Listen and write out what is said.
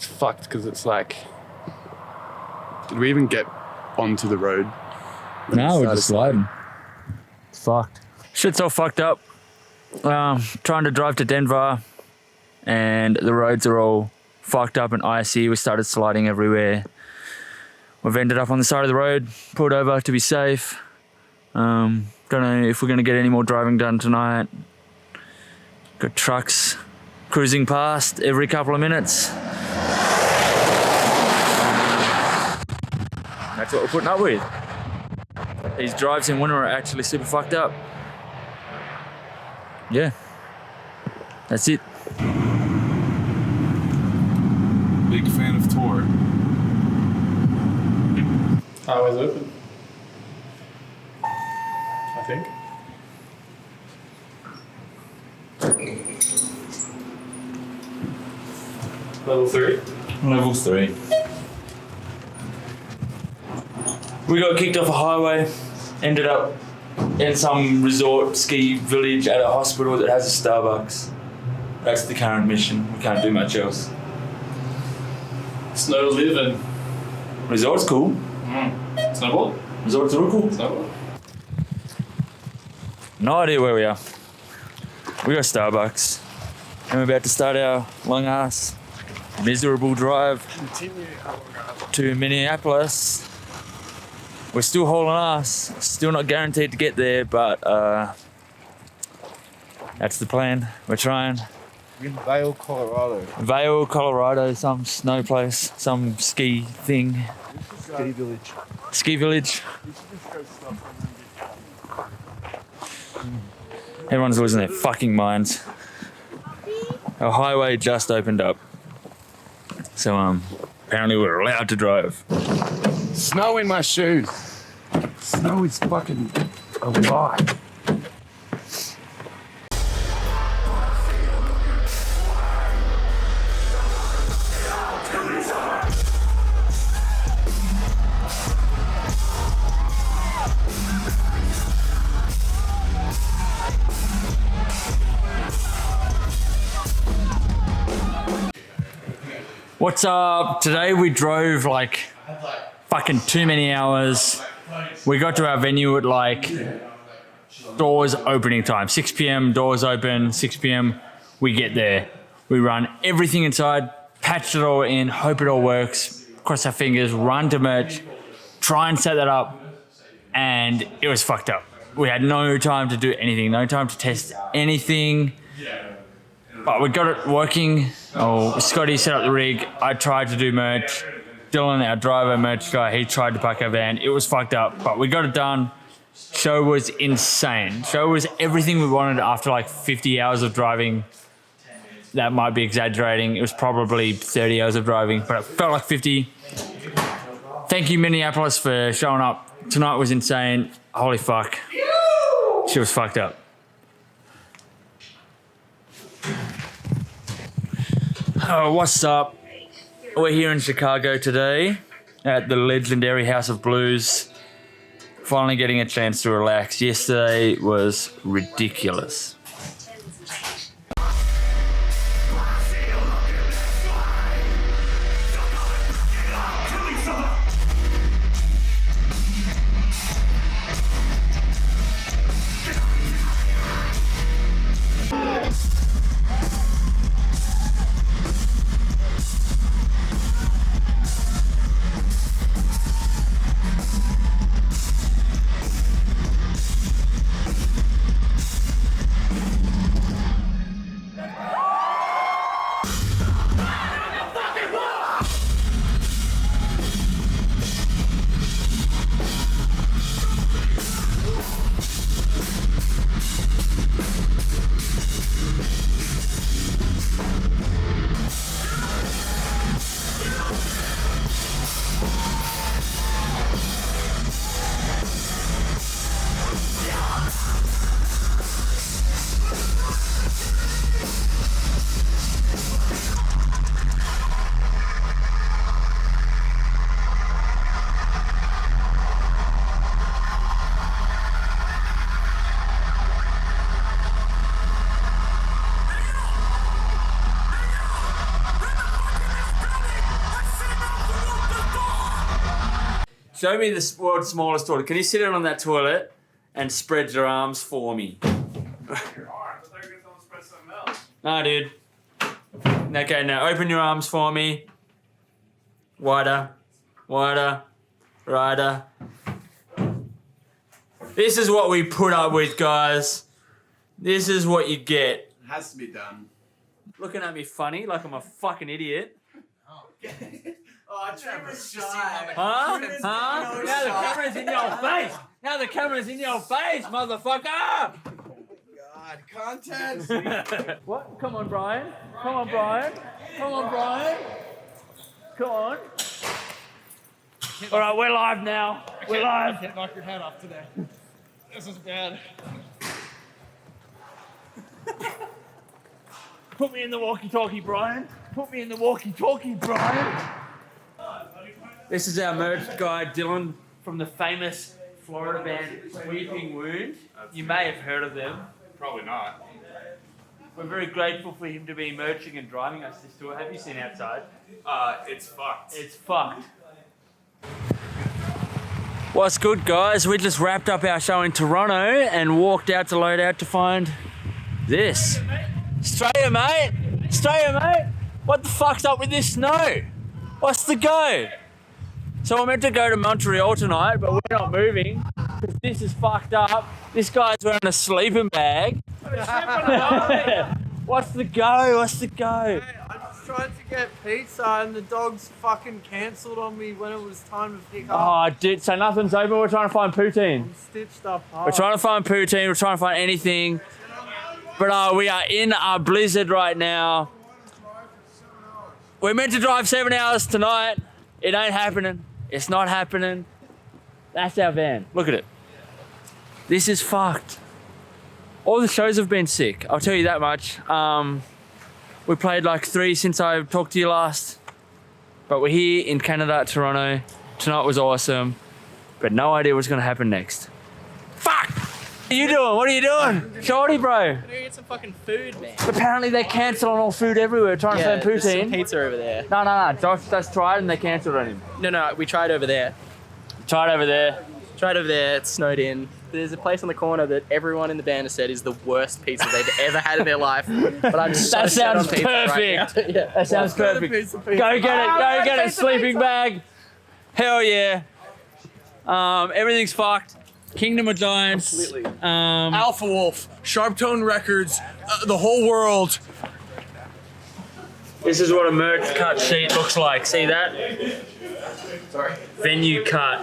fucked because it's like, did we even get onto the road? No, we're just sliding. It's fucked. Shit's all fucked up. Trying to drive to Denver and the roads are all fucked up and icy. We started sliding everywhere. We've ended up on the side of the road, pulled over to be safe. Don't know if we're going to get any more driving done tonight. Got trucks cruising past every couple of minutes. That's what we're putting up with. These drives in winter are actually super fucked up. Yeah, that's it. Big fan of tour. Highway's open, I think. Level 3? Level 3. We got kicked off a highway, ended up in some resort ski village at a hospital that has a Starbucks. That's the current mission. We can't do much else. Snow living. Resort's cool. Snowboard? Resort's real cool. Snowboard? No idea where we are. We got Starbucks. And we're about to start our long ass, miserable drive to Minneapolis. We're still hauling ass. Still not guaranteed to get there, but that's the plan. We're trying. In Vail, Colorado. Vail, Colorado, some snow place, some ski thing. Ski village. Ski village. Everyone's losing their fucking minds. Our highway just opened up. So apparently we're allowed to drive. Snow in my shoes. Snow is fucking alive. What's up? Today we drove like fucking too many hours. We got to our venue at like doors opening time. 6 p.m. doors open, 6 p.m. we get there. We run everything inside, patch it all in, hope it all works, cross our fingers, run to merch, try and set that up, and it was fucked up. We had no time to do anything, no time to test anything. But we got it working. Oh, Scotty set up the rig. I tried to do merch. Dylan, our driver, merch guy, he tried to pack our van. It was fucked up, but we got it done. Show was insane. Show was everything we wanted after like 50 hours of driving. That might be exaggerating. It was probably 30 hours of driving, but it felt like 50. Thank you, Minneapolis, for showing up. Tonight was insane. Holy fuck. She was fucked up. Oh, what's up? We're here in Chicago today at the legendary House of Blues. Finally getting a chance to relax. Yesterday was ridiculous. Show me the world's smallest toilet. Can you sit down on that toilet and spread your arms for me? No, dude. Okay, now open your arms for me. Wider, wider, wider. This is what we put up with, guys. This is what you get. It has to be done. Looking at me funny like I'm a fucking idiot. Oh, Trevor's shy. Huh? Huh? Now the camera's in your face. Now the camera's in your face, motherfucker. God, content. What? Come on, Brian. Come on, Brian. Come on, Brian. Come on. All right, we're live now. We're live. Can't knock your head off today. This is bad. Put me in the walkie-talkie, Brian. Put me in the walkie-talkie, Brian. This is our merch guy, Dylan, from the famous Florida band Weeping Wound. You may have heard of them. Probably not. We're very grateful for him to be merching and driving us this tour. Have you seen outside? It's fucked. It's fucked. What's good, guys? We just wrapped up our show in Toronto and walked out to load out to find this. Australia, mate! Australia, mate! What the fuck's up with this snow? What's the go? So we're meant to go to Montreal tonight, but we're not moving because this is fucked up. This guy's wearing a sleeping bag. What's the go? What's the go? Hey, I just tried to get pizza and the dogs fucking cancelled on me when it was time to pick up. Oh, dude, so nothing's open. We're trying to find poutine. I'm stitched up hard. We're trying to find poutine. We're trying to find anything. But we are in a blizzard right now. We're meant to drive 7 hours tonight. It ain't happening. It's not happening. That's our van. Look at it. This is fucked. All the shows have been sick. I'll tell you that much. We played like 3 since I talked to you last. But we're here in Canada, Toronto. Tonight was awesome. But no idea what's going to happen next. Fuck! What are you doing? What are you doing? Shorty, bro. I'm gonna get some fucking food, man. Apparently they're cancelling all food everywhere, trying to find there's some poutine. pizza over there. No. Josh just tried and they cancelled on him. No, we tried over there. Tried over there. Tried over there, it snowed in. There's a place on the corner that everyone in the band has said is the worst pizza they've ever had in their life. But I'm so That set on sounds pizza right perfect. now. Yeah. That sounds perfect. Go get it. Go get it. Sleeping bag. Hell yeah. Everything's fucked. Kingdom of Giants. Completely. Alpha Wolf, Sharp Tone Records, the whole world. This is what a merch cut sheet looks like. See that? Sorry? Venue cut.